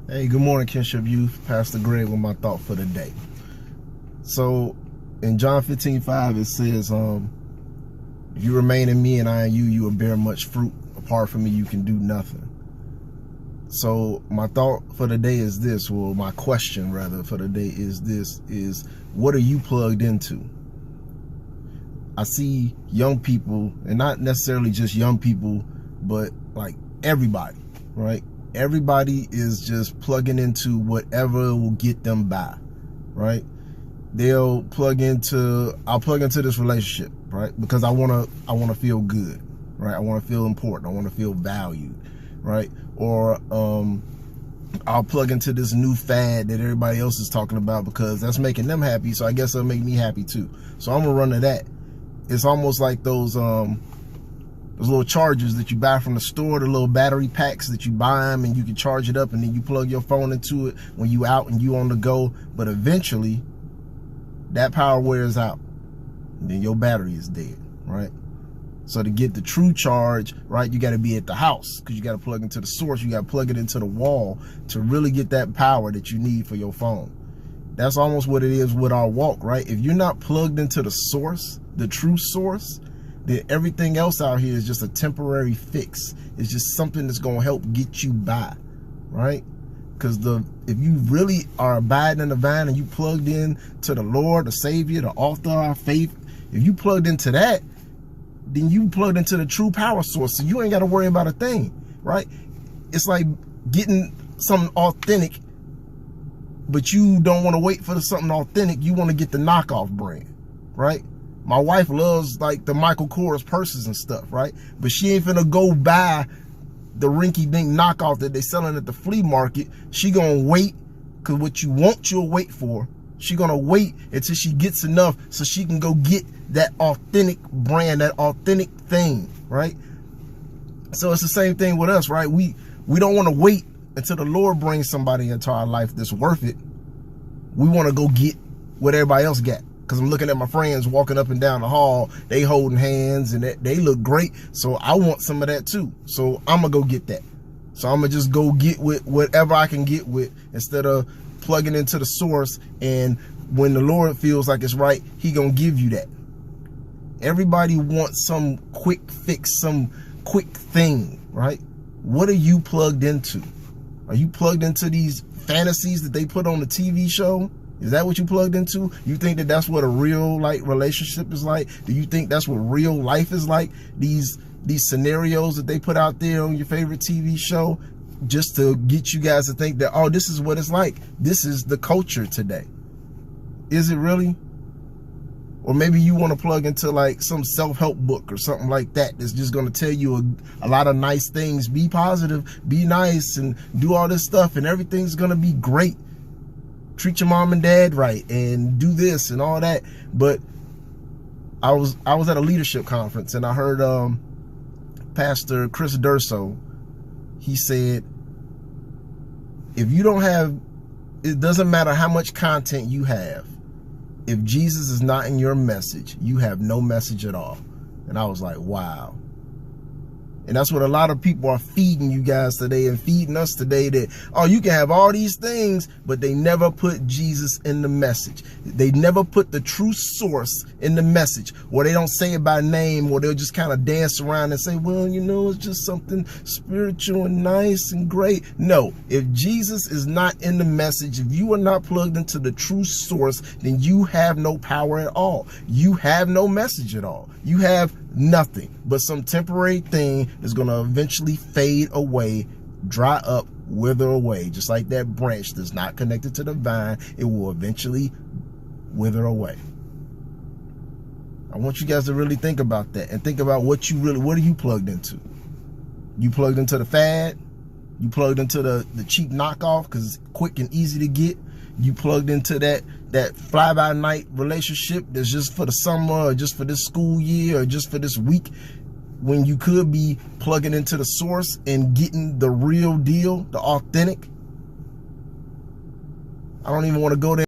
Hey, good morning, Kinship Youth. Pastor Greg with my thought for the day. So, in John 15:5, it says, if you remain in me and I in you, you will bear much fruit. Apart from me, you can do nothing. So, my thought for the day is this, well, my question rather for the day is this, is what are you plugged into? I see young people, and not necessarily just young people, but like everybody, right? Everybody is just plugging into whatever will get them by, right? I'll plug into this relationship, right? Because I want to feel good, right? I want to feel important. I want to feel valued, right? Or I'll plug into this new fad that everybody else is talking about because that's making them happy. So I guess it'll make me happy too. So I'm gonna run to that. It's almost like those little chargers that you buy from the store, the little battery packs that you buy them and you can charge it up and then you plug your phone into it when you out and you on the go. But eventually that power wears out and then your battery is dead, right? So to get the true charge, right, you got to be at the house because you got to plug into the source. You got to plug it into the wall to really get that power that you need for your phone. That's almost what it is with our walk, right? If you're not plugged into the source, the true source, then everything else out here is just a temporary fix. It's just something that's going to help get you by, right? Because if you really are abiding in the vine and you plugged in to the Lord, the Savior, the author of our faith, if you plugged into that, then you plugged into the true power source. So you ain't got to worry about a thing, right? It's like getting something authentic, but you don't want to wait for something authentic. You want to get the knockoff brand, right? My wife loves like the Michael Kors purses and stuff, right? But she ain't finna go buy the rinky-dink knockoff that they selling at the flea market. She gonna wait, because what you want, you'll wait for. She gonna wait until she gets enough so she can go get that authentic brand, that authentic thing, right? So it's the same thing with us, right? We don't want to wait until the Lord brings somebody into our life that's worth it. We want to go get what everybody else got. Because I'm looking at my friends walking up and down the hall, they holding hands and they look great. So I want some of that too. So I'm going to go get that. So I'm going to just go get with whatever I can get with instead of plugging into the source. And when the Lord feels like it's right, he going to give you that. Everybody wants some quick fix, some quick thing, right? What are you plugged into? Are you plugged into these fantasies that they put on the TV show? Is that what you plugged into? You think that that's what a real relationship is like? Do you think that's what real life is like? These scenarios that they put out there on your favorite TV show just to get you guys to think that, oh, this is what it's like. This is the culture today. Is it really? Or maybe you want to plug into like some self-help book or something like that that's just going to tell you a lot of nice things. Be positive, be nice, and do all this stuff, and everything's going to be great. Treat your mom and dad right and do this and all that. But I was at a leadership conference and I heard Pastor Chris Durso. He said, if you don't have, it doesn't matter how much content you have, if Jesus is not in your message, you have no message at all. And I was like, wow. And that's what a lot of people are feeding you guys today and feeding us today, that, oh, you can have all these things, but they never put Jesus in the message. They never put the true source in the message, or they don't say it by name, or they'll just kind of dance around and say, well, you know, it's just something spiritual and nice and great. No, if Jesus is not in the message, if you are not plugged into the true source, then you have no power at all. You have no message at all. You have nothing but some temporary thing that's going to eventually fade away, dry up, wither away. Just like that branch that's not connected to the vine, it will eventually wither away. I want you guys to really think about that and think about what are you plugged into? You plugged into the fad? You plugged into the cheap knockoff because it's quick and easy to get? You plugged into that fly-by-night relationship that's just for the summer or just for this school year or just for this week, when you could be plugging into the source and getting the real deal, the authentic? I don't even want to go there.